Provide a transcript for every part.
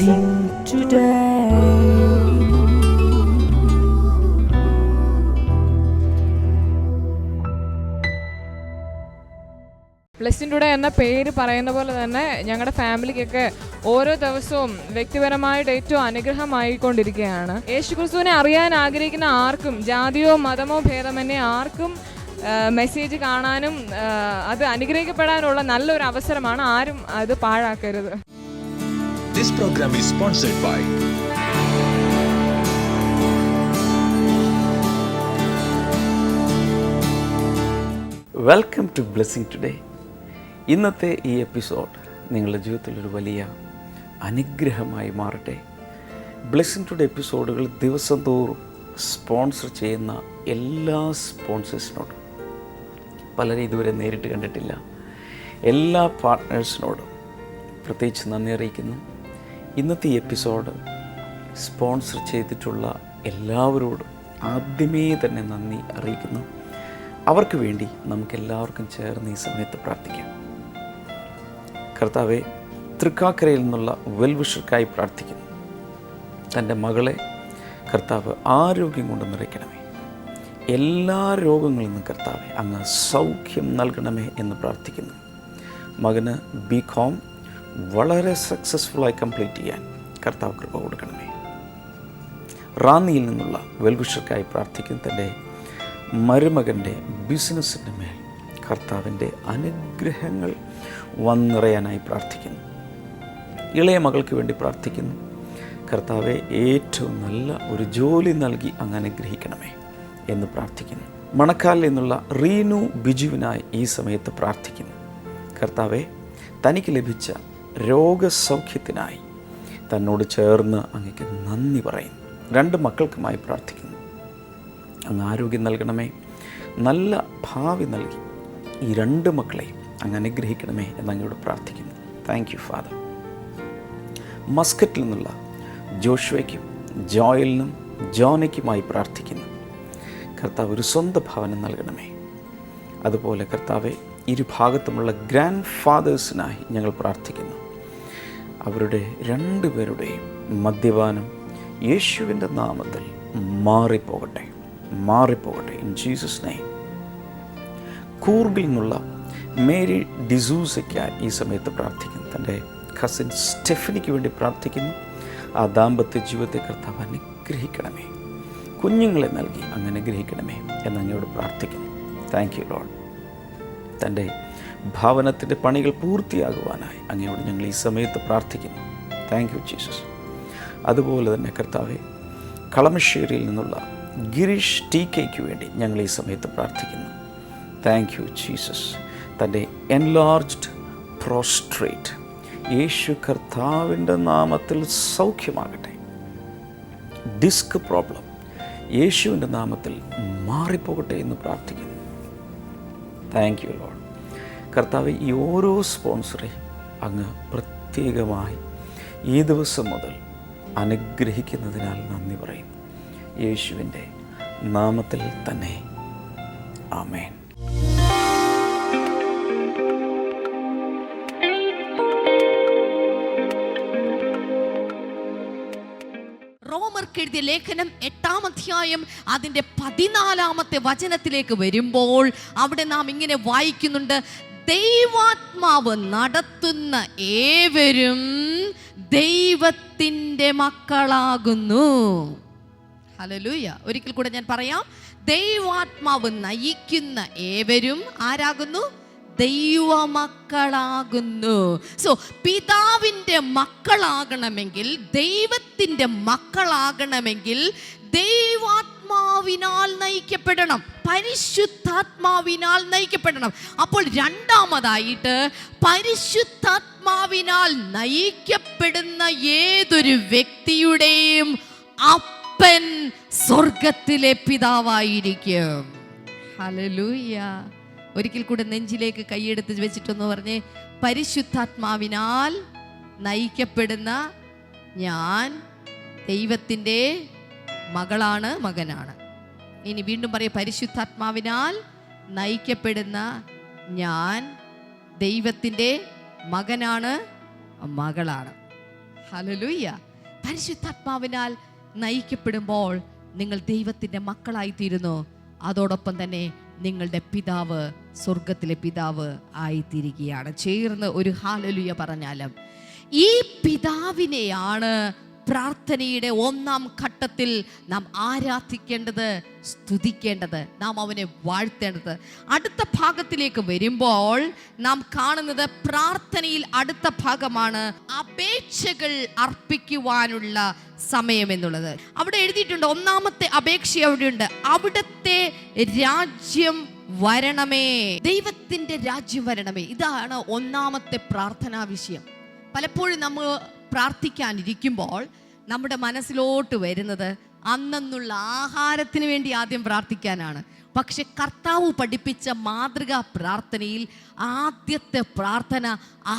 Blessing today. Blessing today എന്ന പേര് പറയുന്ന പോലെ തന്നെ ഞങ്ങളുടെ ഫാമിലിക്കൊക്കെ ഓരോ ദിവസവും വ്യക്തിപരമായിട്ട് ഏറ്റവും അനുഗ്രഹമായിക്കൊണ്ടിരിക്കുകയാണ്. യേശുക്രിസ്തുവിനെ അറിയാൻ ആഗ്രഹിക്കുന്ന ആർക്കും ജാതിയോ മതമോ ഭേദമന്യേ ആർക്കും മെസ്സേജ് കാണാനും അത് അനുഗ്രഹിക്കപ്പെടാനുള്ള നല്ലൊരു അവസരമാണ്. ആരും അത് പാഴാക്കരുത്. This program is sponsored by welcome to blessing today. ഇന്നത്തെ ഈ എപ്പിസോഡ് നിങ്ങളുടെ ജീവിതത്തിലൊരു വലിയ അനുഗ്രഹമായി മാറട്ടെ. ബ്ലെസ്സിംഗ് ടുഡേ എപ്പിസോഡുകൾ ദിവസം തോറും സ്പോൺസർ ചെയ്യുന്ന എല്ലാ സ്പോൺസേഴ്സിനോടും, പലരും ഇതുവരെ നേരിട്ട് കണ്ടിട്ടില്ല, എല്ലാ പാർട്ട്നേഴ്സിനോടും പ്രത്യേകിച്ച് നന്ദി അറിയിക്കുന്നു. ഇന്നത്തെ ഈ എപ്പിസോഡ് സ്പോൺസർ ചെയ്തിട്ടുള്ള എല്ലാവരോടും ആദ്യമേ തന്നെ നന്ദി അറിയിക്കുന്നു. അവർക്ക് വേണ്ടി നമുക്കെല്ലാവർക്കും ചേർന്ന് ഈ സമയത്ത് പ്രാർത്ഥിക്കാം. കർത്താവെ, തൃക്കാക്കരയിൽ നിന്നുള്ള വെൽവിഷർക്കായി പ്രാർത്ഥിക്കുന്നു. തൻ്റെ മകളെ കർത്താവ് ആരോഗ്യം കൊണ്ട് നിറയ്ക്കണമേ. എല്ലാ രോഗങ്ങളിൽ നിന്നും കർത്താവെ അങ്ങ് സൗഖ്യം നൽകണമേ എന്ന് പ്രാർത്ഥിക്കുന്നു. മകന് BCom വളരെ സക്സസ്ഫുള്ളായി കംപ്ലീറ്റ് ചെയ്യാൻ കർത്താവ് കൃപ കൊടുക്കണമേ. റാന്നിയിൽ നിന്നുള്ള വെൽവിഷർക്കായി പ്രാർത്ഥിക്കുന്നു. തൻ്റെ മരുമകൻ്റെ ബിസിനസ്സിൻ്റെ മേൽ കർത്താവിൻ്റെ അനുഗ്രഹങ്ങൾ വന്നിറയാനായി പ്രാർത്ഥിക്കുന്നു. ഇളയ മകൾക്ക് വേണ്ടി പ്രാർത്ഥിക്കുന്നു. കർത്താവെ, ഏറ്റവും നല്ല ഒരു ജോലി നൽകി അങ്ങ് അനുഗ്രഹിക്കണമേ എന്ന് പ്രാർത്ഥിക്കുന്നു. മണക്കാലിൽ നിന്നുള്ള റീനു ബിജുവിനായി ഈ സമയത്ത് പ്രാർത്ഥിക്കുന്നു. കർത്താവെ, തനിക്ക് ലഭിച്ച രോഗസൗഖ്യത്തിനായി തന്നോട് ചേർന്ന് അങ്ങേക്ക് നന്ദി പറയുന്നു. 2 മക്കൾക്കുമായി പ്രാർത്ഥിക്കുന്നു. അങ്ങ് ആരോഗ്യം നൽകണമേ, നല്ല ഭാവി നൽകി ഈ 2 മക്കളെയും അങ്ങ് അനുഗ്രഹിക്കണമേ എന്നങ്ങോട് പ്രാർത്ഥിക്കുന്നു. Thank you father. മസ്കറ്റിൽ നിന്നുള്ള ജോഷുവയ്ക്കും ജോയലിനും ജോനയ്ക്കുമായി പ്രാർത്ഥിക്കുന്നു. കർത്താവ് ഒരു സ്വന്തം ഭവനം നൽകണമേ. അതുപോലെ കർത്താവെ, ഇരുഭാഗത്തുമുള്ള ഗ്രാൻഡ് ഫാദേഴ്സിനായി ഞങ്ങൾ പ്രാർത്ഥിക്കുന്നു. അവരുടെ 2 പേരുടെയും മദ്യപാനം യേശുവിൻ്റെ നാമത്തിൽ മാറിപ്പോകട്ടെ, മാറിപ്പോകട്ടെ ഇൻ ജീസസ് നെയിം. കൂർഗിൽ നിന്നുള്ള മേരി ഡിസൂസയ്ക്കായി ഈ സമയത്ത് പ്രാർത്ഥിക്കുന്നു. തൻ്റെ കസിൻ സ്റ്റെഫനിക്ക് വേണ്ടി പ്രാർത്ഥിക്കുന്നു. ആ ദാമ്പത്യ ജീവിതത്തെ കർത്താവ് അനുഗ്രഹിക്കണമേ, കുഞ്ഞുങ്ങളെ നൽകി അങ്ങ് അനുഗ്രഹിക്കണമേ എന്നങ്ങയോട് പ്രാർത്ഥിക്കുന്നു. Thank you Lord. തൻ്റെ ഭവനത്തിൻ്റെ പണികൾ പൂർത്തിയാകുവാനായി അങ്ങയോട് ഞങ്ങൾ ഈ സമയത്ത് പ്രാർത്ഥിക്കുന്നു. Thank you Jesus. അതുപോലെ തന്നെ കർത്താവെ, കളമശ്ശേരിയിൽ നിന്നുള്ള ഗിരീഷ് TKയ്ക്ക് വേണ്ടി ഞങ്ങൾ ഈ സമയത്ത് പ്രാർത്ഥിക്കുന്നു. Thank you Jesus. തൻ്റെ എൻലാർജ്ഡ് പ്രോസ്ട്രേറ്റ് യേശു കർത്താവിൻ്റെ നാമത്തിൽ സൗഖ്യമാകട്ടെ. ഡിസ്ക് പ്രോബ്ലം യേശുവിൻ്റെ നാമത്തിൽ മാറിപ്പോകട്ടെ എന്ന് പ്രാർത്ഥിക്കുന്നു. Thank you Lord. കർത്താവ്, ഈ ഓരോ സ്പോൺസറെയും അങ്ങ് പ്രത്യേകമായി ഈ ദിവസം മുതൽ അനുഗ്രഹിക്കുന്നതിനാൽ നന്ദി പറയുന്നു. യേശുവിൻ്റെ നാമത്തിൽ തന്നെ ആമേൻ. എഴുതിയ ലേഖനം 8-ാം അധ്യായം അതിൻ്റെ 14-ാമത്തെ വചനത്തിലേക്ക് വരുമ്പോൾ അവിടെ നാം ഇങ്ങനെ വായിക്കുന്നുണ്ട്: ദൈവാത്മാവ് നടത്തുന്ന ഏവരും ദൈവത്തിൻ്റെ മക്കളാകുന്നു. ഹല്ലേലൂയ. ഒരിക്കൽ കൂടെ ഞാൻ പറയാം. ദൈവാത്മാവ് നയിക്കുന്ന ഏവരും ആരാകുന്നു? ദൈവമക്കളാകുന്നു. സോ പിതാവിൻ്റെ മക്കളാകണമെങ്കിൽ, ദൈവത്തിൻ്റെ മക്കളാകണമെങ്കിൽ ദൈവാത്മാവിനാൽ നയിക്കപ്പെടണം, പരിശുദ്ധാത്മാവിനാൽ നയിക്കപ്പെടണം. അപ്പോൾ രണ്ടാമതായിട്ട് പരിശുദ്ധാത്മാവിനാൽ നയിക്കപ്പെടുന്ന ഏതൊരു വ്യക്തിയുടെയും അപ്പൻ സ്വർഗത്തിലെ പിതാവായിരിക്കും. ഹല്ലേലൂയ. ഒരിക്കൽ കൂടെ നെഞ്ചിലേക്ക് കൈയെടുത്ത് വെച്ചിട്ടൊന്ന് പറഞ്ഞേ: പരിശുദ്ധാത്മാവിനാൽ നയിക്കപ്പെടുന്ന ഞാൻ ദൈവത്തിൻ്റെ മകളാണ്, മകനാണ്. ഇനി വീണ്ടും പറയാം: പരിശുദ്ധാത്മാവിനാൽ നയിക്കപ്പെടുന്ന ഞാൻ ദൈവത്തിൻ്റെ മകനാണ്, മകളാണ്. ഹല്ലേലൂയ. പരിശുദ്ധാത്മാവിനാൽ നയിക്കപ്പെടുമ്പോൾ നിങ്ങൾ ദൈവത്തിന്റെ മക്കളായിത്തീരുന്നു. അതോടൊപ്പം തന്നെ നിങ്ങളുടെ പിതാവ് സ്വർഗത്തിലെ പിതാവ് ആയിത്തീരുകയാണ്. ചേർന്ന് ഒരു ഹല്ലേലൂയ പറഞ്ഞാലും ഈ പിതാവിനെയാണ് പ്രാർത്ഥനയുടെ ഒന്നാം ഘട്ടത്തിൽ നാം ആരാധിക്കേണ്ടത്, സ്തുതിക്കേണ്ടത്, നാം അവനെ വാഴ്ത്തേണ്ടത്. അടുത്ത ഭാഗത്തിലേക്ക് വരുമ്പോൾ നാം കാണുന്നത് പ്രാർത്ഥനയിൽ അടുത്ത ഭാഗമാണ് അപേക്ഷകൾ അർപ്പിക്കുവാനുള്ള സമയം എന്നുള്ളത്. അവിടെ എഴുതിയിട്ടുണ്ട്, ഒന്നാമത്തെ അപേക്ഷ അവിടെയുണ്ട്, അവിടുത്തെ രാജ്യം വരണമേ. ദൈവത്തിന്റെ രാജ്യം വരണമേ, ഇതാണ് ഒന്നാമത്തെ പ്രാർത്ഥനാ വിഷയം. പലപ്പോഴും നമ്മൾ പ്രാർത്ഥിക്കാനിരിക്കുമ്പോൾ നമ്മുടെ മനസ്സിലോട്ട് വരുന്നത് അന്നുള്ള ആഹാരത്തിന് വേണ്ടി ആദ്യം പ്രാർത്ഥിക്കാനാണ്. പക്ഷെ കർത്താവ് പഠിപ്പിച്ച മാതൃകാ പ്രാർത്ഥനയിൽ ആദ്യത്തെ പ്രാർത്ഥന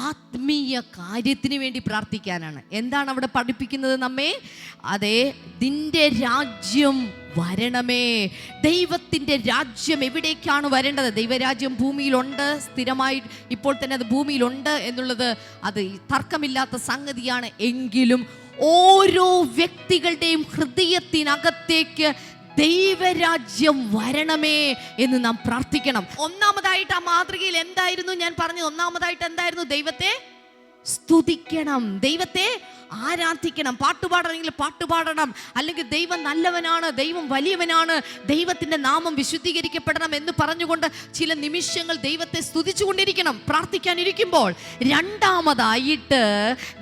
ആത്മീയ കാര്യത്തിന് വേണ്ടി പ്രാർത്ഥിക്കാനാണ്. എന്താണ് അവിടെ പഠിപ്പിക്കുന്നത് നമ്മെ? അതെ, നിന്റെ രാജ്യം വരണമേ. ദൈവത്തിൻ്റെ രാജ്യം എവിടേക്കാണ് വരേണ്ടത്? ദൈവരാജ്യം ഭൂമിയിലുണ്ട്, സ്ഥിരമായി ഇപ്പോൾ തന്നെ അത് ഭൂമിയിലുണ്ട് എന്നുള്ളത് അത് തർക്കമില്ലാത്ത സംഗതിയാണ്. എങ്കിലും ഓരോ വ്യക്തികളുടെയും ഹൃദയത്തിനകത്തേക്ക് ദൈവരാജ്യം വരണമേ എന്ന് നാം പ്രാർത്ഥിക്കണം. ഒന്നാമതായിട്ട് ആ മാതൃകയിൽ എന്തായിരുന്നു ഞാൻ പറഞ്ഞത്? ഒന്നാമതായിട്ട് എന്തായിരുന്നു? ദൈവത്തെ സ്തുതിക്കണം, ദൈവത്തെ ആരാധിക്കണം. പാട്ടുപാടണമെങ്കിൽ പാട്ടുപാടണം, അല്ലെങ്കിൽ ദൈവം നല്ലവനാണ്, ദൈവം വലിയവനാണ്, ദൈവത്തിൻ്റെ നാമം വിശുദ്ധീകരിക്കപ്പെടണം എന്ന് പറഞ്ഞുകൊണ്ട് ചില നിമിഷങ്ങൾ ദൈവത്തെ സ്തുതിച്ചുകൊണ്ടിരിക്കണം പ്രാർത്ഥിക്കാനിരിക്കുമ്പോൾ. രണ്ടാമതായിട്ട്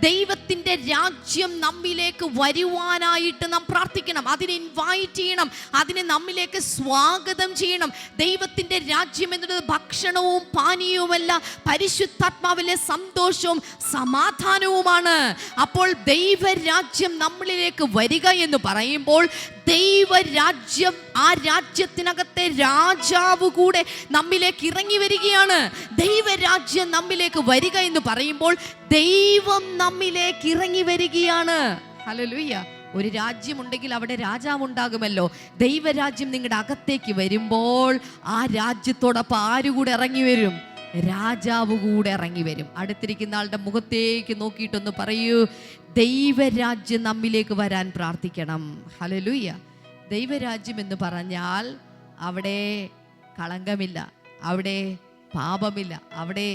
ദൈവത്തിൻ്റെ രാജ്യം നമ്മിലേക്ക് വരുവാനായിട്ട് നാം പ്രാർത്ഥിക്കണം, അതിനെ ഇൻവൈറ്റ് ചെയ്യണം, അതിനെ നമ്മിലേക്ക് സ്വാഗതം ചെയ്യണം. ദൈവത്തിൻ്റെ രാജ്യം എന്നുള്ളത് ഭക്ഷണവും പാനീയവുമല്ല, പരിശുദ്ധാത്മാവിലെ സന്തോഷവും സമാധാനവുമാണ്. അപ്പോൾ ദൈവരാജ്യം നമ്മളിലേക്ക് വരിക എന്ന് പറയുമ്പോൾ ദൈവരാജ്യം, ആ രാജ്യത്തിനകത്തെ രാജാവ് കൂടെ നമ്മിലേക്ക് ഇറങ്ങി വരികയാണ്. ദൈവരാജ്യം നമ്മിലേക്ക് വരിക എന്ന് പറയുമ്പോൾ ദൈവം നമ്മിലേക്ക് ഇറങ്ങി വരികയാണ്. ഹല്ലേലൂയ. ഒരു രാജ്യമുണ്ടെങ്കിൽ അവിടെ രാജാവ് ഉണ്ടാകുമല്ലോ. ദൈവരാജ്യം നിങ്ങളുടെ അകത്തേക്ക് വരുമ്പോൾ ആ രാജ്യത്തോടൊപ്പം ആരുകൂടെ ഇറങ്ങി വരും? രാജാവ് കൂടെ ഇറങ്ങി വരും. അടുത്തിരിക്കുന്ന ആളുടെ മുഖത്തേക്ക് നോക്കിയിട്ടൊന്ന് പറയൂ, ദൈവരാജ്യം നമ്മിലേക്ക് വരാൻ പ്രാർത്ഥിക്കണം. ഹല്ലേലൂയ. ദൈവരാജ്യം എന്ന് പറഞ്ഞാൽ അവിടെ കളങ്കമില്ല, അവിടെ പാപമില്ല, അവിടെ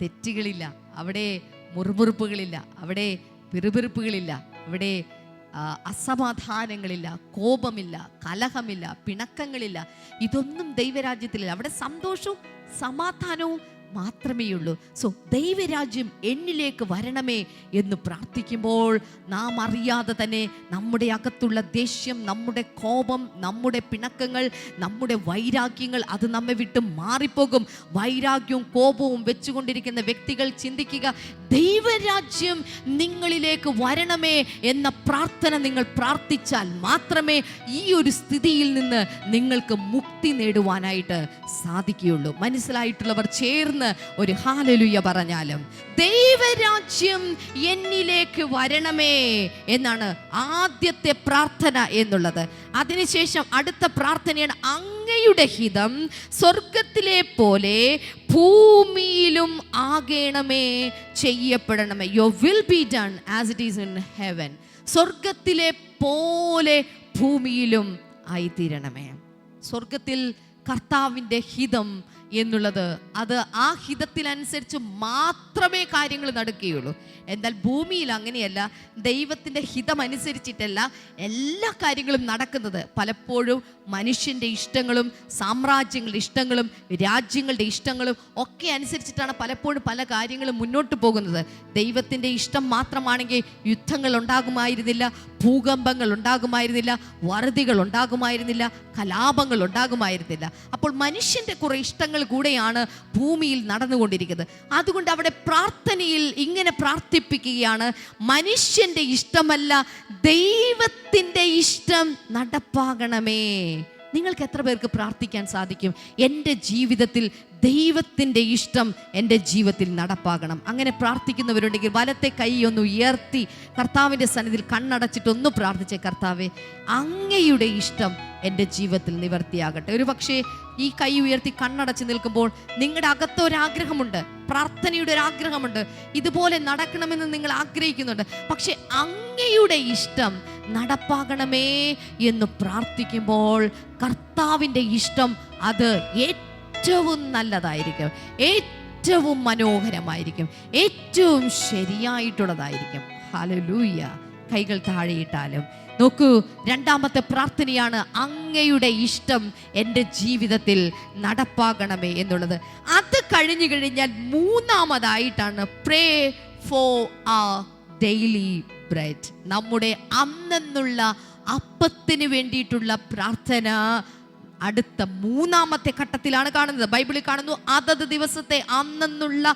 തെറ്റുകളില്ല, അവിടെ മുറുമുറുപ്പുകളില്ല, അവിടെ പിറുപിറുപ്പുകളില്ല, അവിടെ അസമാധാനങ്ങളില്ല, കോപമില്ല, കലഹമില്ല, പിണക്കങ്ങളില്ല. ഇതൊന്നും ദൈവരാജ്യത്തിലില്ല. അവിടെ സന്തോഷവും സമാധാനവും മാത്രമേ ഉള്ളൂ. സോ ദൈവരാജ്യം എന്നിലേക്ക് വരണമേ എന്ന് പ്രാർത്ഥിക്കുമ്പോൾ നാം അറിയാതെ തന്നെ നമ്മുടെ അകത്തുള്ള ദേഷ്യം, നമ്മുടെ കോപം, നമ്മുടെ പിണക്കങ്ങൾ, നമ്മുടെ വൈരാഗ്യങ്ങൾ അത് നമ്മെ വിട്ട് മാറിപ്പോകും. വൈരാഗ്യവും കോപവും വെച്ചുകൊണ്ടിരിക്കുന്ന വ്യക്തികൾ ചിന്തിക്കുക, ദൈവരാജ്യം നിങ്ങളിലേക്ക് വരണമേ എന്ന പ്രാർത്ഥന നിങ്ങൾ പ്രാർത്ഥിച്ചാൽ മാത്രമേ ഈ ഒരു സ്ഥിതിയിൽ നിന്ന് നിങ്ങൾക്ക് മുക്തി നേടുവാനായിട്ട് സാധിക്കുകയുള്ളൂ. മനസ്സിലായിട്ടുള്ളവർ ചേർന്ന് ഒരു ഹല്ലേലൂയ പറഞ്ഞാലും ദൈവരാജ്യം എന്നിലേക്ക് വരണമേ എന്നാണ് ആദ്യത്തെ പ്രാർത്ഥന എന്നുള്ളത്. അതിനുശേഷം അടുത്ത പ്രാർത്ഥനയാണ്, അങ്ങയുടെ ഹിതം സ്വർഗത്തിലെ പോലെ ഭൂമിയിലും ആകണമേ, ചെയ്യപ്പെടണമേ. Your will be done as it is in heaven. സ്വർഗത്തിലെ പോലെ ഭൂമിയിലും ആയിത്തീരണമേ. സ്വർഗത്തിൽ കർത്താവിൻ്റെ ഹിതം എന്നുള്ളത് അത് ആ ഹിതത്തിനനുസരിച്ച് മാത്രമേ കാര്യങ്ങൾ നടക്കുകയുള്ളൂ. എന്നാൽ ഭൂമിയിൽ അങ്ങനെയല്ല. ദൈവത്തിൻ്റെ ഹിതമനുസരിച്ചിട്ടല്ല എല്ലാ കാര്യങ്ങളും നടക്കുന്നത്. പലപ്പോഴും മനുഷ്യൻ്റെ ഇഷ്ടങ്ങളും സാമ്രാജ്യങ്ങളുടെ ഇഷ്ടങ്ങളും രാജ്യങ്ങളുടെ ഇഷ്ടങ്ങളും ഒക്കെ അനുസരിച്ചിട്ടാണ് പലപ്പോഴും പല കാര്യങ്ങളും മുന്നോട്ട് പോകുന്നത്. ദൈവത്തിൻ്റെ ഇഷ്ടം മാത്രമാണെങ്കിൽ യുദ്ധങ്ങൾ ഉണ്ടാകുമായിരുന്നില്ല, ഭൂകമ്പങ്ങൾ ഉണ്ടാകുമായിരുന്നില്ല, വറുതികൾ ഉണ്ടാകുമായിരുന്നില്ല, കലാപങ്ങൾ ഉണ്ടാകുമായിരുന്നില്ല. അപ്പോൾ മനുഷ്യൻ്റെ കുറേ ഇഷ്ടങ്ങൾ കൂടെയാണ് ഭൂമിയിൽ നടന്നുകൊണ്ടിരിക്കുന്നത്. അതുകൊണ്ട് അവിടെ പ്രാർത്ഥനയിൽ ഇങ്ങനെ പ്രാർത്ഥിപ്പിക്കുകയാണ്, മനുഷ്യൻ്റെ ഇഷ്ടമല്ല ദൈവത്തിൻ്റെ ഇഷ്ടം നടപ്പാകണമേ. നിങ്ങൾക്ക് എത്ര പേർക്ക് പ്രാർത്ഥിക്കാൻ സാധിക്കും, എൻ്റെ ജീവിതത്തിൽ ദൈവത്തിൻ്റെ ഇഷ്ടം എൻ്റെ ജീവിതത്തിൽ നടപ്പാകണം? അങ്ങനെ പ്രാർത്ഥിക്കുന്നവരുണ്ടെങ്കിൽ വലത്തെ കൈ ഒന്ന് ഉയർത്തി കർത്താവിൻ്റെ സന്നിധിയിൽ കണ്ണടച്ചിട്ടൊന്ന് പ്രാർത്ഥിച്ചേ, കർത്താവേ അങ്ങയുടെ ഇഷ്ടം എൻ്റെ ജീവിതത്തിൽ നിവർത്തിയാകട്ടെ. ഒരു പക്ഷേ ഈ കൈ ഉയർത്തി കണ്ണടച്ച് നിൽക്കുമ്പോൾ നിങ്ങളുടെ അകത്തൊരാഗ്രഹമുണ്ട്, പ്രാർത്ഥനയുടെ ഒരു ആഗ്രഹമുണ്ട്, ഇതുപോലെ നടക്കണമെന്ന് നിങ്ങൾ ആഗ്രഹിക്കുന്നുണ്ട്. പക്ഷെ അങ്ങയുടെ ഇഷ്ടം നടപ്പാകണമേ എന്ന് പ്രാർത്ഥിക്കുമ്പോൾ കർത്താവിൻ്റെ ഇഷ്ടം അത് ഏറ്റവും നല്ലതായിരിക്കും, ഏറ്റവും മനോഹരമായിരിക്കും, ഏറ്റവും ശരിയായിട്ടുള്ളതായിരിക്കും. ഹല്ലേലൂയ. കൈകൾ താഴെയിട്ടാലും നോക്കൂ, രണ്ടാമത്തെ പ്രാർത്ഥനയാണ് അങ്ങയുടെ ഇഷ്ടം എൻ്റെ ജീവിതത്തിൽ നടപ്പാകണമേ എന്നുള്ളത്. അത് കഴിഞ്ഞു കഴിഞ്ഞാൽ മൂന്നാമതായിട്ടാണ് പ്രേ ഫോർ ആ ഡെയിലി ബ്രെഡ്. നമ്മുടെ അന്നെന്നുള്ള അപ്പത്തിന് വേണ്ടിയിട്ടുള്ള പ്രാർത്ഥന അടുത്ത മൂന്നാമത്തെ ഘട്ടത്തിലാണ് കാണുന്നത്. ബൈബിളിൽ കാണുന്നു, അതത് ദിവസത്തെ അന്നെന്നുള്ള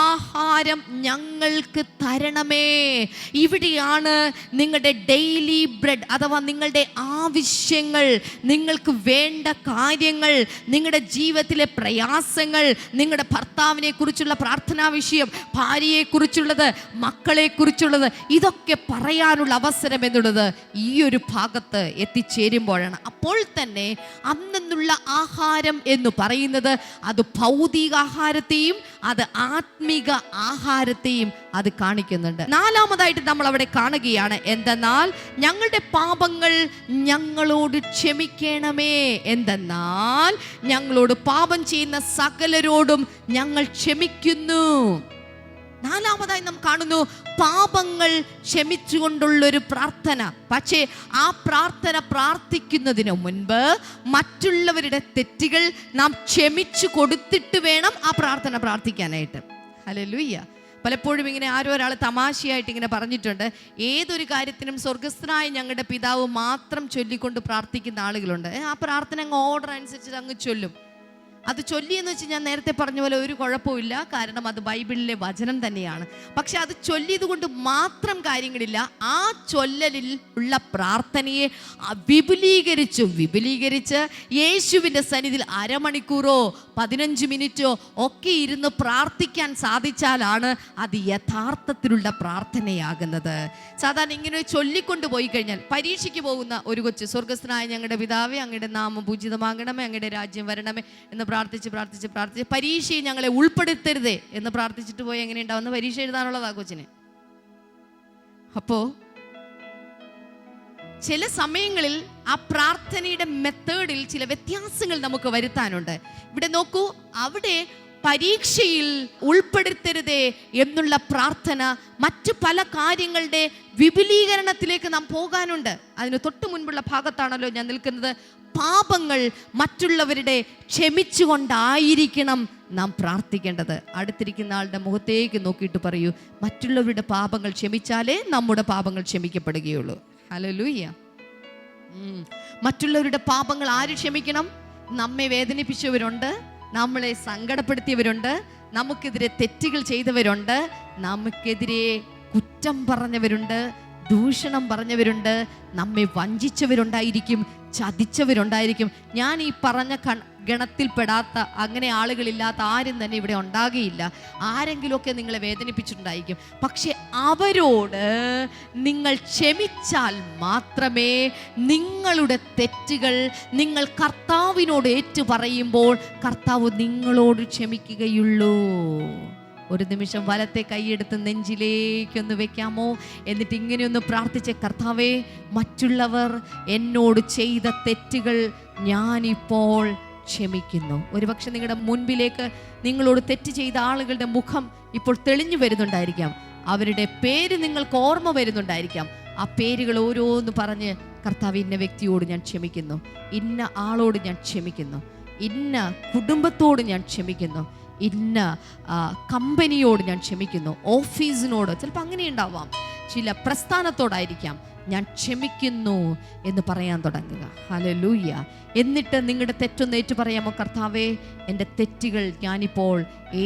ആഹാരം ഞങ്ങൾക്ക് തരണമേ. ഇവിടെയാണ് നിങ്ങളുടെ ഡെയിലി ബ്രെഡ് അഥവാ നിങ്ങളുടെ ആവശ്യങ്ങൾ, നിങ്ങൾക്ക് വേണ്ട കാര്യങ്ങൾ, നിങ്ങളുടെ ജീവിതത്തിലെ പ്രയാസങ്ങൾ, നിങ്ങളുടെ ഭർത്താവിനെ കുറിച്ചുള്ള പ്രാർത്ഥനാ വിഷയം, ഭാര്യയെക്കുറിച്ചുള്ളത്, മക്കളെക്കുറിച്ചുള്ളത്, ഇതൊക്കെ പറയാനുള്ള അവസരം എന്നുള്ളത് ഈ ഒരു ഭാഗത്ത് എത്തിച്ചേരുമ്പോഴാണ്. അപ്പോൾ തന്നെ അന്നെന്നുള്ള ആഹാരം എന്ന് പറയുന്നത് അത് ഭൗതിക ആഹാരത്തെയും അത് ആത്മിക ആഹാരത്തെയും അത് കാണിക്കുന്നുണ്ട്. നാലാമതായിട്ട് നമ്മൾ അവിടെ കാണുകയാണ്, എന്തെന്നാൽ ഞങ്ങളുടെ പാപങ്ങൾ ഞങ്ങളോട് ക്ഷമിക്കണമേ. എന്തെന്നാൽ ഞങ്ങളോട് പാപം ചെയ്യുന്ന സകലരോടും ഞങ്ങൾ ക്ഷമിക്കുന്നു. നാലാമതായി നാം കാണുന്നു പാപങ്ങൾ ക്ഷമിച്ചുകൊണ്ടുള്ളൊരു പ്രാർത്ഥന. പക്ഷേ ആ പ്രാർത്ഥന പ്രാർത്ഥിക്കുന്നതിന് മുൻപ് മറ്റുള്ളവരുടെ തെറ്റുകൾ നാം ക്ഷമിച്ചു കൊടുത്തിട്ട് വേണം ആ പ്രാർത്ഥന പ്രാർത്ഥിക്കാനായിട്ട്. ഹല്ലേലൂയ. പലപ്പോഴും ഇങ്ങനെ ആരോ ഒരാൾ തമാശയായിട്ട് ഇങ്ങനെ പറഞ്ഞിട്ടുണ്ട്, ഏതൊരു കാര്യത്തിനും സ്വർഗസ്ഥനായ ഞങ്ങളുടെ പിതാവ് മാത്രം ചൊല്ലിക്കൊണ്ട് പ്രാർത്ഥിക്കുന്ന ആളുകളുണ്ട്. ആ പ്രാർത്ഥന അങ്ങ് ഓർഡർ അനുസരിച്ച് അങ്ങ് ചൊല്ലും. അത് ചൊല്ലിയെന്ന് വെച്ച് ഞാൻ നേരത്തെ പറഞ്ഞ പോലെ ഒരു കുഴപ്പമില്ല, കാരണം അത് ബൈബിളിലെ വചനം തന്നെയാണ്. പക്ഷെ അത് ചൊല്ലിയത് കൊണ്ട് മാത്രം കാര്യങ്ങളില്ല. ആ ചൊല്ലലിൽ ഉള്ള പ്രാർത്ഥനയെ വിപുലീകരിച്ച് യേശുവിൻ്റെ സന്നിധിയിൽ അരമണിക്കൂറോ 15 മിനിറ്റോ ഒക്കെ ഇരുന്ന് പ്രാർത്ഥിക്കാൻ സാധിച്ചാലാണ് അത് യഥാർത്ഥത്തിലുള്ള പ്രാർത്ഥനയാകുന്നത്. സാധാരണ ഇങ്ങനെ ചൊല്ലിക്കൊണ്ട് പോയി കഴിഞ്ഞാൽ, പരീക്ഷയ്ക്ക് പോകുന്ന ഒരു കൊച്ച്, സ്വർഗസ്ഥനായ ഞങ്ങളുടെ പിതാവേ, അങ്ങയുടെ നാമം പൂജിതമാകണമേ, അങ്ങയുടെ രാജ്യം വരണമേ എന്ന് പ്രാർത്ഥിച്ച് പരീക്ഷയെ ഞങ്ങളെ ഉൾപ്പെടുത്തരുതേ എന്ന് പ്രാർത്ഥിച്ചിട്ട് പോയി എങ്ങനെ ഉണ്ടാവുന്ന പരീക്ഷ എഴുതാനുള്ളതാ കൊച്ചിന്. അപ്പോ ചില സമയങ്ങളിൽ ആ പ്രാർത്ഥനയുടെ മെത്തേഡിൽ ചില വ്യത്യാസങ്ങൾ നമുക്ക് വരുത്താനുണ്ട്. ഇവിടെ നോക്കൂ, അവിടെ പരീക്ഷയിൽ ഉൾപ്പെടുത്തരുതേ എന്നുള്ള പ്രാർത്ഥന മറ്റു പല കാര്യങ്ങളുടെ വിപുലീകരണത്തിലേക്ക് നാം പോകാനുണ്ട്. അതിന് തൊട്ട് മുൻപുള്ള ഭാഗത്താണല്ലോ ഞാൻ നിൽക്കുന്നത്. പാപങ്ങൾ മറ്റുള്ളവരുടെ ക്ഷമിച്ചുകൊണ്ടായിരിക്കണം നാം പ്രാർത്ഥിക്കേണ്ടത്. അടുത്തിരിക്കുന്ന ആളുടെ മുഖത്തേക്ക് നോക്കിയിട്ട് പറയൂ, മറ്റുള്ളവരുടെ പാപങ്ങൾ ക്ഷമിച്ചാലേ നമ്മുടെ പാപങ്ങൾ ക്ഷമിക്കപ്പെടുകയുള്ളൂ. ഹല്ലേലൂയ. മറ്റുള്ളവരുടെ പാപങ്ങൾ ആര് ക്ഷമിക്കണം? നമ്മെ വേദനിപ്പിച്ചവരുണ്ട്, നമ്മളെ സങ്കടപ്പെടുത്തിയവരുണ്ട്, നമുക്കെതിരെ തെറ്റുകൾ ചെയ്തവരുണ്ട്, നമുക്കെതിരെ കുറ്റം പറഞ്ഞവരുണ്ട്, ദൂഷണം പറഞ്ഞവരുണ്ട്, നമ്മെ വഞ്ചിച്ചവരുണ്ടായിരിക്കും, ചതിച്ചവരുണ്ടായിരിക്കും. ഞാൻ ഈ പറഞ്ഞ ഗണത്തിൽപ്പെടാത്ത അങ്ങനെ ആളുകളില്ലാത്ത ആരും തന്നെ ഇവിടെ ഉണ്ടാകുകയില്ല. ആരെങ്കിലുമൊക്കെ നിങ്ങളെ വേദനിപ്പിച്ചിട്ടുണ്ടായിരിക്കും. പക്ഷെ അവരോട് നിങ്ങൾ ക്ഷമിച്ചാൽ മാത്രമേ നിങ്ങളുടെ തെറ്റുകൾ നിങ്ങൾ കർത്താവിനോട് ഏറ്റു പറയുമ്പോൾ കർത്താവ് നിങ്ങളോട് ക്ഷമിക്കുകയുള്ളൂ. ഒരു നിമിഷം വലത്തെ കൈയെടുത്ത് നെഞ്ചിലേക്കൊന്ന് വെക്കാമോ? എന്നിട്ട് ഇങ്ങനെയൊന്ന് പ്രാർത്ഥിച്ച, കർത്താവേ, മറ്റുള്ളവർ എന്നോട് ചെയ്ത തെറ്റുകൾ ഞാനിപ്പോൾ ക്ഷമിക്കുന്നു. ഒരുപക്ഷെ നിങ്ങളുടെ മുൻപിലേക്ക് നിങ്ങളോട് തെറ്റ് ചെയ്ത ആളുകളുടെ മുഖം ഇപ്പോൾ തെളിഞ്ഞു വരുന്നുണ്ടായിരിക്കാം, അവരുടെ പേര് നിങ്ങൾക്ക് ഓർമ്മ വരുന്നുണ്ടായിരിക്കാം. ആ പേരുകൾ ഓരോന്ന് പറഞ്ഞ്, കർത്താവ്, ഇന്ന വ്യക്തിയോട് ഞാൻ ക്ഷമിക്കുന്നു, ഇന്ന ആളോട് ഞാൻ ക്ഷമിക്കുന്നു, ഇന്ന കുടുംബത്തോട് ഞാൻ ക്ഷമിക്കുന്നു, ഇന്ന കമ്പനിയോട് ഞാൻ ക്ഷമിക്കുന്നു, ഓഫീസിനോട്, ചിലപ്പോൾ അങ്ങനെ ഉണ്ടാവാം, ചില പ്രസ്ഥാനത്തോടായിരിക്കാം, ഞാൻ ക്ഷമിക്കുന്നു എന്ന് പറയാൻ തുടങ്ങുക. ഹല്ലേലൂയ. എന്നിട്ട് നിങ്ങളുടെ തെറ്റൊന്ന് ഏറ്റു പറയാമോ? കർത്താവേ, എൻ്റെ തെറ്റുകൾ ഞാനിപ്പോൾ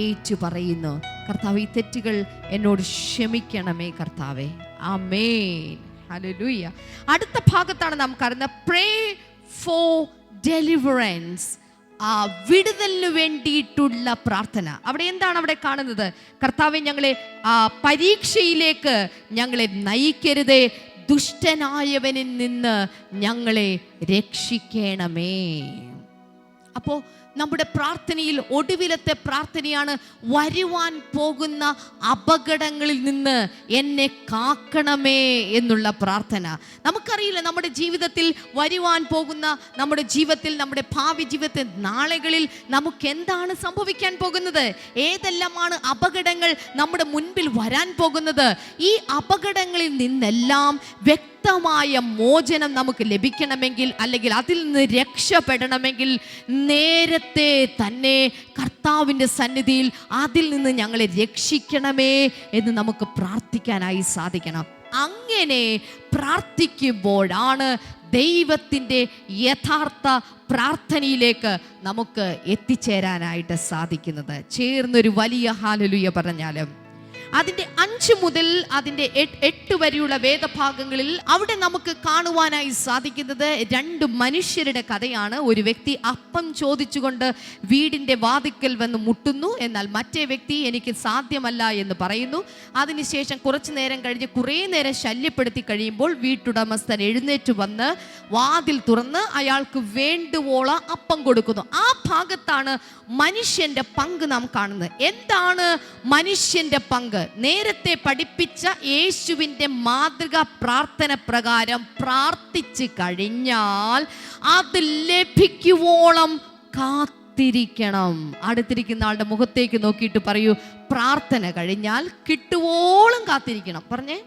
ഏറ്റു പറയുന്നു. കർത്താവ്, ഈ തെറ്റുകൾ എന്നോട് ക്ഷമിക്കണമേ കർത്താവേ. ആമേൻ. ഹല്ലേലൂയ. അടുത്ത ഭാഗത്താണ് നാം കാണുന്നത് പ്രേ ഫോർ ഡെലിവറൻസ്, വിടുതലിന് വേണ്ടിയിട്ടുള്ള പ്രാർത്ഥന. അവിടെ എന്താണ് അവിടെ കാണുന്നത്? കർത്താവേ, ഞങ്ങളെ പരീക്ഷയിലേക്ക് ഞങ്ങളെ നയിക്കരുതേ, ദുഷ്ടനായവനിൽ നിന്ന് ഞങ്ങളെ രക്ഷിക്കണമേ. അപ്പോൾ നമ്മുടെ പ്രാർത്ഥനയിൽ ഒടുവിലത്തെ പ്രാർത്ഥനയാണ്, വരുവാൻ പോകുന്ന അപകടങ്ങളിൽ നിന്ന് എന്നെ കാക്കണമേ എന്നുള്ള പ്രാർത്ഥന. നമുക്കറിയില്ല നമ്മുടെ ജീവിതത്തിൽ വരുവാൻ പോകുന്ന, നമ്മുടെ ജീവിതത്തിൽ, നമ്മുടെ ഭാവി ജീവിതത്തിൽ നാളുകളിൽ നമുക്ക് എന്താണ് സംഭവിക്കാൻ പോകുന്നത്, ഏതെല്ലാമാണ് അപകടങ്ങൾ നമ്മുടെ മുൻപിൽ വരാൻ പോകുന്നത്. ഈ അപകടങ്ങളിൽ നിന്നെല്ലാം വ്യക്തമായ മോചനം നമുക്ക് ലഭിക്കണമെങ്കിൽ, അല്ലെങ്കിൽ അതിൽ നിന്ന് രക്ഷപ്പെടണമെങ്കിൽ നേരത്തെ തന്നെ കർത്താവിൻ്റെ സന്നിധിയിൽ അതിൽ നിന്ന് ഞങ്ങളെ രക്ഷിക്കണമേ എന്ന് നമുക്ക് പ്രാർത്ഥിക്കാനായി സാധിക്കണം. അങ്ങനെ പ്രാർത്ഥിക്കുമ്പോഴാണ് ദൈവത്തിൻ്റെ യഥാർത്ഥ പ്രാർത്ഥനയിലേക്ക് നമുക്ക് എത്തിച്ചേരാനായിട്ട് സാധിക്കുന്നത്. ചേർന്നൊരു വലിയ ഹല്ലേലൂയ പറഞ്ഞാലും അതിൻ്റെ 5 മുതൽ അതിൻ്റെ 8 വരെയുള്ള വേദഭാഗങ്ങളിൽ അവിടെ നമുക്ക് കാണുവാനായി സാധിക്കുന്നത് 2 മനുഷ്യരുടെ കഥയാണ്. ഒരു വ്യക്തി അപ്പം ചോദിച്ചുകൊണ്ട് വീടിൻ്റെ വാതിക്കൽ വന്ന് മുട്ടുന്നു. എന്നാൽ മറ്റേ വ്യക്തി എനിക്ക് സാധ്യമല്ല എന്ന് പറയുന്നു. അതിനുശേഷം കുറച്ചു നേരം കഴിഞ്ഞ് കുറേ നേരം ശല്യപ്പെടുത്തി കഴിയുമ്പോൾ വീട്ടുടമസ്ഥൻ എഴുന്നേറ്റ് വന്ന് വാതിൽ തുറന്ന് അയാൾക്ക് വേണ്ടുവോളം അപ്പം കൊടുക്കുന്നു. ആ ഭാഗത്താണ് മനുഷ്യൻ്റെ പങ്ക് നാം കാണുന്നത്. എന്താണ് മനുഷ്യൻ്റെ പങ്ക്? നേരത്തെ പഠിപ്പിച്ച യേശുവിൻ്റെ മാതൃക പ്രാർത്ഥന പ്രകാരം പ്രാർത്ഥിച്ചു കഴിഞ്ഞാൽ അത് ലഭിക്കുവോളം കാത്തിരിക്കണം. അടുത്തിരിക്കുന്ന ആളുടെ മുഖത്തേക്ക് നോക്കിയിട്ട് പറയൂ, പ്രാർത്ഥന കഴിഞ്ഞാൽ കിട്ടുവോളം കാത്തിരിക്കണം. പറഞ്ഞേ.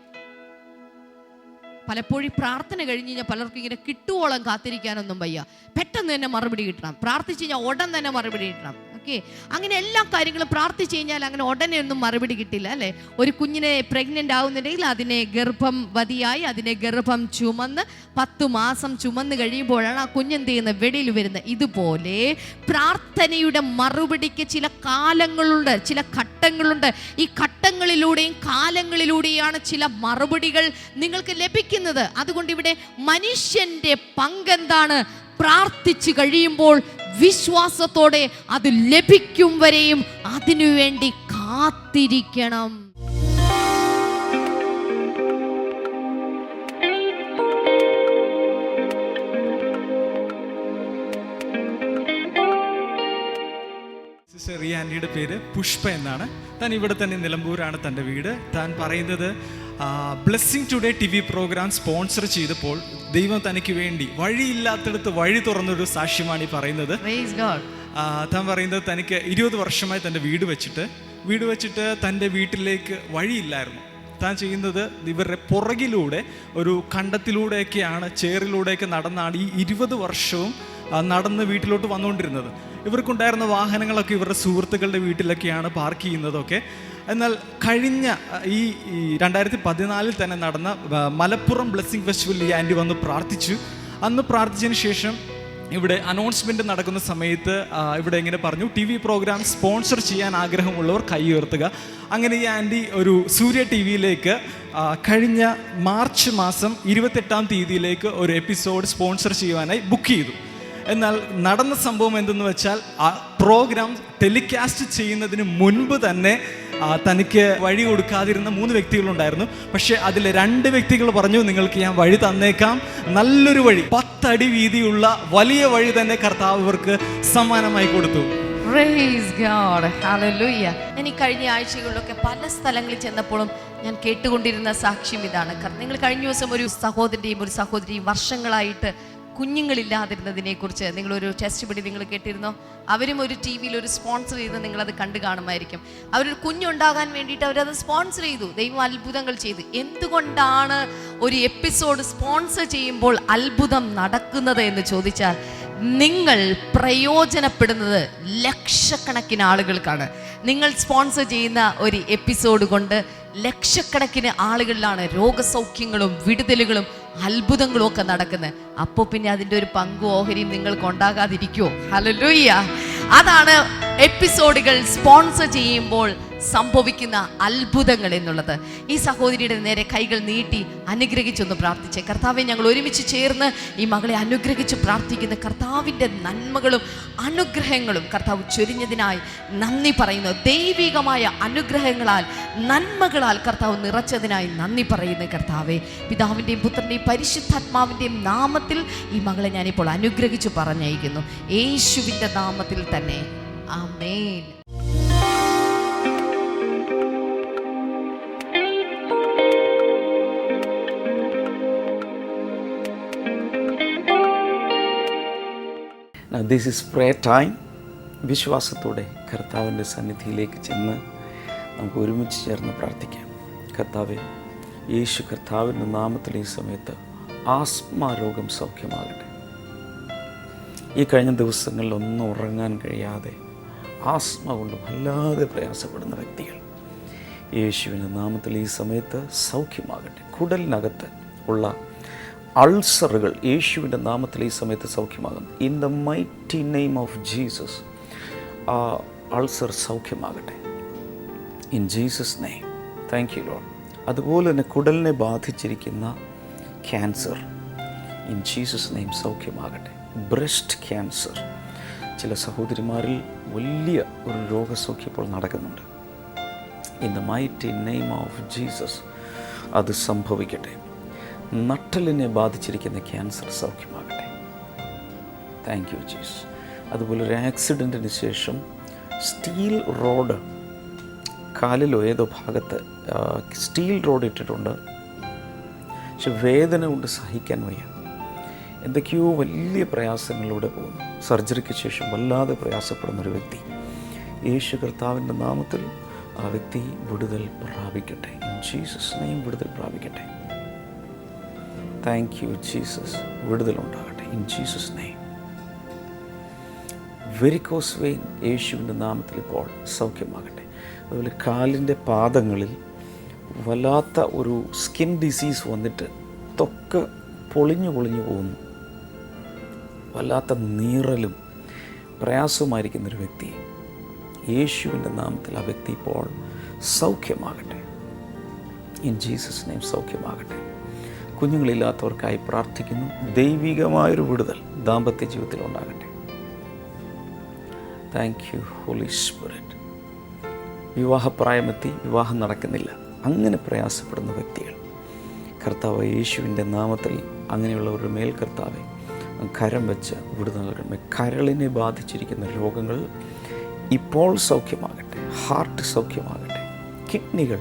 പലപ്പോഴും പ്രാർത്ഥന കഴിഞ്ഞ് കഴിഞ്ഞാൽ പലർക്കും ഇങ്ങനെ കിട്ടുവോളം കാത്തിരിക്കാനൊന്നും വയ്യ. പെട്ടെന്ന് തന്നെ മറുപടി കിട്ടണം. പ്രാർത്ഥിച്ചു കഴിഞ്ഞാൽ ഉടൻ തന്നെ മറുപടി കിട്ടണം. ഓക്കെ, അങ്ങനെ എല്ലാ കാര്യങ്ങളും പ്രാർത്ഥിച്ചു കഴിഞ്ഞാൽ അങ്ങനെ ഉടനെ ഒന്നും മറുപടി കിട്ടില്ല അല്ലേ. ഒരു കുഞ്ഞിനെ പ്രഗ്നൻ്റ് ആവുന്നുണ്ടെങ്കിൽ അതിനെ ഗർഭവതിയായി അതിനെ ഗർഭം ചുമന്ന് 10 മാസം ചുമന്ന് കഴിയുമ്പോഴാണ് ആ കുഞ്ഞെന്ത് ചെയ്യുന്നത്, വെളിയിൽ വരുന്നത്. ഇതുപോലെ പ്രാർത്ഥനയുടെ മറുപടിക്ക് ചില കാലങ്ങളുണ്ട്, ചില ഘട്ടങ്ങളുണ്ട്. ഈ ഘട്ടങ്ങളിലൂടെയും കാലങ്ങളിലൂടെയാണ് ചില മറുപടികൾ നിങ്ങൾക്ക് ലഭിക്കുന്നത്. അതുകൊണ്ട് ഇവിടെ മനുഷ്യൻ്റെ പങ്കെന്താണ്? പ്രാർത്ഥിച്ചു കഴിയുമ്പോൾ വിശ്വാസത്തോടെ അത് ലഭിക്കും വരെയും അതിനുവേണ്ടി കാത്തിരിക്കണം. റിയാൻഡിയുടെ പേര് പുഷ്പ എന്നാണ്. താൻ ഇവിടെ തന്നെ നിലമ്പൂരാണ് തൻ്റെ വീട്. താൻ പറയുന്നത് blessing today TV program sponsor ചെയ്തപ്പോൾ ദൈവം തനിക്ക് വേണ്ടി വഴിയില്ലാത്തടത്ത് വഴി തുറന്നൊരു സാക്ഷ്യമാണ് ഈ പറയുന്നത്. താൻ പറയുന്നത് തനിക്ക് 20 വർഷമായി തൻ്റെ വീട് വെച്ചിട്ട് തൻ്റെ വീട്ടിലേക്ക് വഴിയില്ലായിരുന്നു. താൻ ചെയ്യുന്നത് ഇവരുടെ പുറകിലൂടെ ഒരു കണ്ടത്തിലൂടെയൊക്കെയാണ്, ചേറിലൂടെയൊക്കെ നടന്നാണ് ഈ 20 വർഷവും നടന്ന് വീട്ടിലോട്ട് വന്നുകൊണ്ടിരുന്നത്. ഇവർക്കുണ്ടായിരുന്ന വാഹനങ്ങളൊക്കെ ഇവരുടെ സുഹൃത്തുക്കളുടെ വീട്ടിലൊക്കെയാണ് പാർക്ക് ചെയ്യുന്നതൊക്കെ. എന്നാൽ കഴിഞ്ഞ ഈ 2014 തന്നെ നടന്ന മലപ്പുറം ബ്ലെസ്സിങ് ഫെസ്റ്റിവലിൽ ഈ ആൻറ്റി വന്ന് പ്രാർത്ഥിച്ചു. അന്ന് പ്രാർത്ഥിച്ചതിന് ശേഷം ഇവിടെ അനൗൺസ്മെൻറ്റ് നടക്കുന്ന സമയത്ത് ഇവിടെ ഇങ്ങനെ പറഞ്ഞു, TV പ്രോഗ്രാം സ്പോൺസർ ചെയ്യാൻ ആഗ്രഹമുള്ളവർ കൈ ഉയർത്തുക. അങ്ങനെ ഈ ആൻറ്റി ഒരു സൂര്യ TVയിലേക്ക് കഴിഞ്ഞ മാർച്ച് മാസം 28-ാം തീയതിയിലേക്ക് ഒരു എപ്പിസോഡ് സ്പോൺസർ ചെയ്യുവാനായി ബുക്ക് ചെയ്തു. എന്നാൽ നടന്ന സംഭവം എന്തെന്ന് വെച്ചാൽ ആ പ്രോഗ്രാം ടെലികാസ്റ്റ് ചെയ്യുന്നതിന് മുൻപ് തന്നെ തനിക്ക് വഴി കൊടുക്കാതിരുന്ന 3 വ്യക്തികളുണ്ടായിരുന്നു. പക്ഷേ അതിൽ 2 വ്യക്തികൾ പറഞ്ഞു, നിങ്ങൾക്ക് ഞാൻ വഴി തന്നേക്കാം, നല്ലൊരു വഴി, 10 അടി വീതിയുള്ള വലിയ വഴി തന്നെ കർത്താവ് ഇവർക്ക് സമ്മാനമായി കൊടുത്തു. Praise God. Hallelujah. ഞാൻ ഈ കഴിഞ്ഞ ആഴ്ചകളിലൊക്കെ പല സ്ഥലങ്ങളിൽ ചെന്നപ്പോഴും ഞാൻ കേട്ടുകൊണ്ടിരുന്ന സാക്ഷ്യം ഇതാണ്. നിങ്ങൾ കഴിഞ്ഞ ദിവസം ഒരു സഹോദരൻ്റെയും ഒരു സഹോദരിയും വർഷങ്ങളായിട്ട് കുഞ്ഞുങ്ങളില്ലാതിരുന്നതിനെ കുറിച്ച് നിങ്ങളൊരു ടെസ്റ്റ് പിടി നിങ്ങൾ കേട്ടിരുന്നോ? അവരും ഒരു TV-യിൽ ഒരു സ്പോൺസർ ചെയ്ത് നിങ്ങളത് കണ്ടു കാണുമായിരിക്കും. അവരൊരു കുഞ്ഞുണ്ടാകാൻ വേണ്ടിയിട്ട് അവരത് സ്പോൺസർ ചെയ്തു. ദൈവം അത്ഭുതങ്ങൾ ചെയ്തു. എന്തുകൊണ്ടാണ് ഒരു എപ്പിസോഡ് സ്പോൺസർ ചെയ്യുമ്പോൾ അത്ഭുതം നടക്കുന്നത് എന്ന് ചോദിച്ചാൽ, നിങ്ങൾ പ്രയോജനപ്പെടുന്നത് ലക്ഷക്കണക്കിന് ആളുകൾക്കാണ്. നിങ്ങൾ സ്പോൺസർ ചെയ്യുന്ന ഒരു എപ്പിസോഡ് കൊണ്ട് ലക്ഷക്കണക്കിന് ആളുകളിലാണ് രോഗസൗഖ്യങ്ങളും വിടുതലുകളും അത്ഭുതങ്ങളും ഒക്കെ നടക്കുന്നത്. അപ്പോൾ പിന്നെ അതിൻ്റെ ഒരു പങ്കു ഓഹരിയും നിങ്ങൾക്ക് ഉണ്ടാകാതിരിക്കുമോ? ഹല്ലേലൂയ. അതാണ് എപ്പിസോഡുകൾ സ്പോൺസർ ചെയ്യുമ്പോൾ സംഭവിക്കുന്ന അത്ഭുതങ്ങൾ എന്നുള്ളത്. ഈ സഹോദരിയുടെ നേരെ കൈകൾ നീട്ടി അനുഗ്രഹിച്ചൊന്ന് പ്രാർത്ഥിച്ചേ. കർത്താവെ, ഞങ്ങൾ ഒരുമിച്ച് ചേർന്ന് ഈ മകളെ അനുഗ്രഹിച്ച് പ്രാർത്ഥിക്കുന്ന കർത്താവിൻ്റെ നന്മകളും അനുഗ്രഹങ്ങളും കർത്താവ് ചൊരിഞ്ഞതിനായി നന്ദി പറയുന്നു. ദൈവികമായ അനുഗ്രഹങ്ങളാൽ നന്മകളാൽ കർത്താവ് നിറച്ചതിനായി നന്ദി പറയുന്നു. കർത്താവെ, പിതാവിൻ്റെയും പുത്രൻ്റെയും പരിശുദ്ധാത്മാവിൻ്റെയും നാമത്തിൽ ഈ മകളെ ഞാനിപ്പോൾ അനുഗ്രഹിച്ച് പറഞ്ഞയക്കുന്നു. യേശുവിൻ്റെ നാമത്തിൽ തന്നെ. ആമേൻ. This is prayer time. വിശ്വാസത്തോടെ കർത്താവിൻ്റെ സന്നിധിയിലേക്ക് ചെന്ന് നമുക്ക് ഒരുമിച്ച് ചേർന്ന് പ്രാർത്ഥിക്കാം. കർത്താവെ, യേശു കർത്താവിൻ്റെ നാമത്തിൽ ഈ സമയത്ത് ആസ്മ രോഗം സൗഖ്യമാകട്ടെ. ഈ കഴിഞ്ഞ ദിവസങ്ങളിൽ ഒന്നും ഉറങ്ങാൻ കഴിയാതെ ആസ്മ കൊണ്ട് വല്ലാതെ പ്രയാസപ്പെടുന്ന വ്യക്തികൾ യേശുവിൻ്റെ നാമത്തിൽ ഈ സമയത്ത് സൗഖ്യമാകട്ടെ. കുടലിനകത്ത് ഉള്ള അൾസറുകൾ യേശുവിൻ്റെ നാമത്തിൽ ഈ സമയത്ത് സൗഖ്യമാകുന്നു. In the mighty name of Jesus ആ അൾസർ സൗഖ്യമാകട്ടെ. In Jesus name. Thank you Lord. അതുപോലെ തന്നെ കുടലിനെ ബാധിച്ചിരിക്കുന്ന ക്യാൻസർ ഇൻ ജീസസ് നെയിം സൗഖ്യമാകട്ടെ. ബ്രസ്റ്റ് ക്യാൻസർ, ചില സഹോദരിമാരിൽ വലിയ ഒരു രോഗസൗഖ്യം ഇപ്പോൾ നടക്കുന്നുണ്ട്. In the mighty name of Jesus അത് സംഭവിക്കട്ടെ. നട്ടലിനെ ബാധിച്ചിരിക്കുന്ന ക്യാൻസർ സൗഖ്യമാകട്ടെ. Thank you Jesus. അതുപോലെ ഒരു ആക്സിഡൻറ്റിന് ശേഷം സ്റ്റീൽ റോഡ് കാലിലോ ഏതോ ഭാഗത്ത് സ്റ്റീൽ റോഡ് ഇട്ടിട്ടുണ്ട്. പക്ഷെ വേദന കൊണ്ട് സഹിക്കാൻ വയ്യ. എന്തൊക്കെയോ വലിയ പ്രയാസങ്ങളിലൂടെ പോകുന്നു. സർജറിക്ക് ശേഷം വല്ലാതെ പ്രയാസപ്പെടുന്നൊരു വ്യക്തി യേശു കർത്താവിൻ്റെ നാമത്തിൽ ആ വ്യക്തി വിടുതൽ പ്രാപിക്കട്ടെ. ഇൻ ജീസസ് നെയിം വിടുതൽ പ്രാപിക്കട്ടെ. Thank you Jesus. വിടുതലുണ്ടാകട്ടെ in Jesus name. Varicose vein യേശുവിൻ്റെ നാമത്തിൽ ഇപ്പോൾ സൗഖ്യമാകട്ടെ. അതുപോലെ കാലിൻ്റെ പാദങ്ങളിൽ വല്ലാത്ത ഒരു സ്കിൻ ഡിസീസ് വന്നിട്ട് ത്വക്ക് പൊളിഞ്ഞു പോകുന്നു. വല്ലാത്ത നീറലും പ്രയാസവുമായിരിക്കുന്നൊരു വ്യക്തി യേശുവിൻ്റെ നാമത്തിൽ ആ വ്യക്തി ഇപ്പോൾ സൗഖ്യമാകട്ടെ. ഇൻ ജീസസ് നെയിം സൗഖ്യമാകട്ടെ. കുഞ്ഞുങ്ങളില്ലാത്തവർക്കായി പ്രാർത്ഥിക്കുന്നു. ദൈവികമായൊരു വിടുതൽ ദാമ്പത്യ ജീവിതത്തിൽ ഉണ്ടാകട്ടെ. Thank you holy spirit. വിവാഹപ്രായമെത്തി വിവാഹം നടക്കുന്നില്ല, അങ്ങനെ പ്രയാസപ്പെടുന്ന വ്യക്തികൾ കർത്താവ് യേശുവിൻ്റെ നാമത്തിൽ അങ്ങനെയുള്ളവരുടെ മേൽ കർത്താവെ കരം വെച്ച് വിടുതൽ നൽകണമേ. കരളിനെ ബാധിച്ചിരിക്കുന്ന രോഗങ്ങൾ ഇപ്പോൾ സൗഖ്യമാകട്ടെ. ഹാർട്ട് സൗഖ്യമാകട്ടെ. കിഡ്നികൾ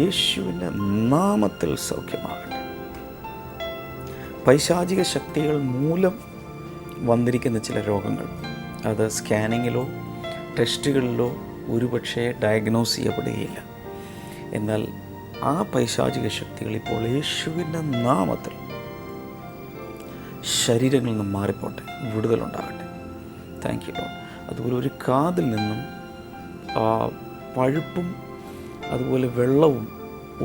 യേശുവിൻ്റെ നാമത്തിൽ സൗഖ്യമാകട്ടെ. പൈശാചിക ശക്തികൾ മൂലം വന്നിരിക്കുന്ന ചില രോഗങ്ങൾ അത് സ്കാനിങ്ങിലോ ടെസ്റ്റുകളിലോ ഒരുപക്ഷെ ഡയഗ്നോസ് ചെയ്യപ്പെടുകയില്ല. എന്നാൽ ആ പൈശാചിക ശക്തികൾ ഇപ്പോൾ യേശുവിൻ്റെ നാമത്തിൽ ശരീരങ്ങളിൽ നിന്നും മാറിപ്പോട്ടെ. വിടുതലുണ്ടാകട്ടെ. Thank you Lord. അതുപോലെ ഒരു കാതിൽ നിന്നും പഴുപ്പും അതുപോലെ വെള്ളവും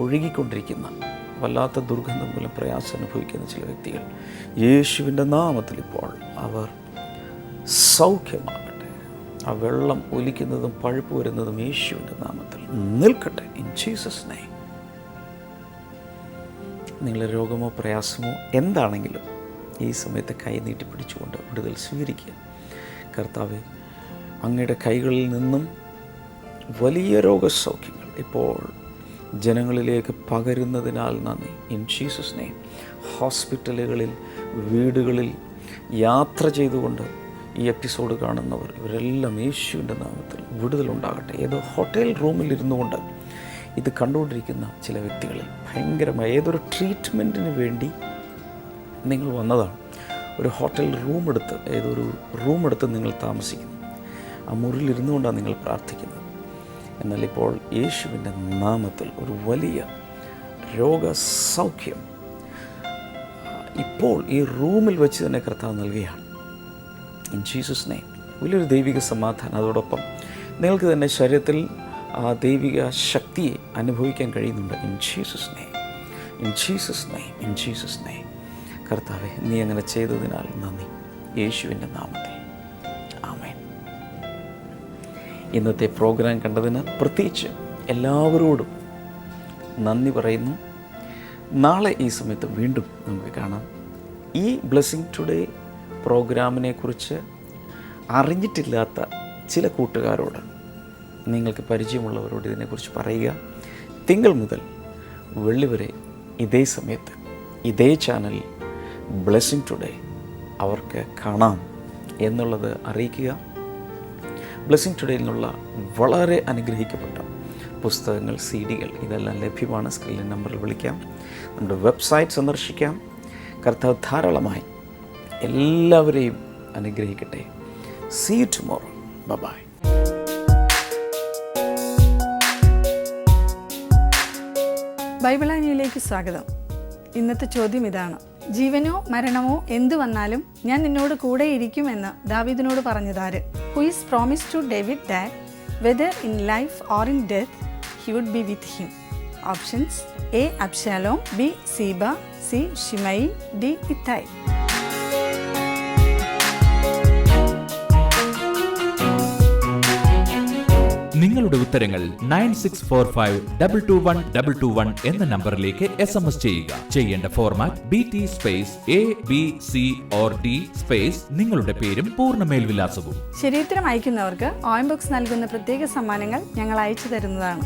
ഒഴുകിക്കൊണ്ടിരിക്കുന്ന വല്ലാത്ത ദുർഗന്ധം മൂലം പ്രയാസം അനുഭവിക്കുന്ന ചില വ്യക്തികൾ യേശുവിൻ്റെ നാമത്തിൽ ഇപ്പോൾ അവർ സൗഖ്യമാകട്ടെ. ആ വെള്ളം ഒലിക്കുന്നതും പഴുപ്പ് വരുന്നതും യേശുവിൻ്റെ നാമത്തിൽ നിൽക്കട്ടെ. In Jesus name. നിങ്ങളുടെ രോഗമോ പ്രയാസമോ എന്താണെങ്കിലും ഈ സമയത്ത് കൈ നീട്ടി പിടിച്ചുകൊണ്ട് വിടുതൽ സ്വീകരിക്കുക. കർത്താവെ, അങ്ങയുടെ കൈകളിൽ നിന്നും വലിയ രോഗസൗഖ്യങ്ങൾ ഇപ്പോൾ ജനങ്ങളിലേക്ക് പകരുന്നതിനാൽ നന്ദി. In Jesus name. ഹോസ്പിറ്റലുകളിൽ, വീടുകളിൽ യാത്ര ചെയ്തുകൊണ്ട് ഈ എപ്പിസോഡ് കാണുന്നവർ ഇവരെല്ലാം യേശുവിൻ്റെ നാമത്തിൽ വിടുതലുണ്ടാകട്ടെ. ഏതോ ഹോട്ടൽ റൂമിൽ ഇരുന്നു കൊണ്ട് ഇത് കണ്ടുകൊണ്ടിരിക്കുന്ന ചില വ്യക്തികളിൽ ഭയങ്കരമായ ഏതൊരു ട്രീറ്റ്മെൻറ്റിന് വേണ്ടി നിങ്ങൾ വന്നതാണ്. ഒരു ഹോട്ടൽ ഏതൊരു റൂമെടുത്ത് നിങ്ങൾ താമസിക്കുന്നു. ആ മുറിയിൽ ഇരുന്നു കൊണ്ടാണ് നിങ്ങൾ പ്രാർത്ഥിക്കുന്നത്. എന്നാൽ ഇപ്പോൾ യേശുവിൻ്റെ നാമത്തിൽ ഒരു വലിയ രോഗസൗഖ്യം ഇപ്പോൾ ഈ റൂമിൽ വെച്ച് തന്നെ കർത്താവ് നൽകുകയാണ്. In Jesus name. വലിയൊരു ദൈവിക സമാധാനം. അതോടൊപ്പം നിങ്ങൾക്ക് തന്നെ ശരീരത്തിൽ ആ ദൈവിക ശക്തിയെ അനുഭവിക്കാൻ കഴിയുന്നുണ്ട്. In Jesus name. In Jesus name. In Jesus name. കർത്താവെ, നീ അങ്ങനെ ചെയ്തതിനാൽ നന്ദി. യേശുവിൻ്റെ നാമത്തിൽ ആമേൻ. ഇന്നത്തെ പ്രോഗ്രാം കണ്ടതിന് പ്രത്യേകിച്ച് എല്ലാവരോടും നന്ദി പറയുന്നു. നാളെ ഈ സമയത്ത് വീണ്ടും നമുക്ക് കാണാം. ഈ ബ്ലെസ്സിങ് ടുഡേ പ്രോഗ്രാമിനെ കുറിച്ച് അറിഞ്ഞിട്ടില്ലാത്ത ചില കൂട്ടുകാരോട്, നിങ്ങൾക്ക് പരിചയമുള്ളവരോട് ഇതിനെക്കുറിച്ച് പറയുക. തിങ്കൾ മുതൽ വെള്ളി വരെ ഇതേ സമയത്ത് ഇതേ ചാനലിൽ ബ്ലെസ്സിങ് ടുഡേ അവർക്ക് കാണാം എന്നുള്ളത് അറിയിക്കുക. ബ്ലെസ്സിങ് ടുഡേയിൽ നിന്നുള്ള വളരെ അനുഗ്രഹിക്കപ്പെട്ട പുസ്തകങ്ങൾ, CD-കൾ ഇതെല്ലാം ലഭ്യമാണ്. സ്ക്രീനിൽ നമ്പറിൽ വിളിക്കാം, നമ്മുടെ വെബ്സൈറ്റ് സന്ദർശിക്കാം. കർത്താവ് ധാരാളമായി എല്ലാവരെയും അനുഗ്രഹിക്കട്ടെ. See you tomorrow. Bye-bye. ബൈബിളാനിയിലേക്ക് സ്വാഗതം. ഇന്നത്തെ ചോദ്യം ഇതാണ്: ജീവനോ മരണമോ എന്തു വന്നാലും ഞാൻ നിന്നോട് കൂടെ ഇരിക്കുമെന്ന് ദാവീദിനോട് പറഞ്ഞതാര്? Who is promised to David that whether in life or in death he would be with him? Options: A. Absalom, B. Siba, C. Shimei, D. Ittai. നിങ്ങളുടെ ഉത്തരങ്ങൾ 9645221221 എന്ന നമ്പറിലേക്ക് SMS ചെയ്യുക. ചെയ്യേണ്ട format BT space ABC or D space നിങ്ങളുടെ പേരും പൂർണ്ണ മേൽവിലാസവും. ശരിയുത്തരം അയക്കുന്നവർക്ക് OM ബോക്സ് നൽകുന്ന പ്രത്യേക സമ്മാനങ്ങൾ ഞങ്ങൾ അയച്ചു തരുന്നതാണ്.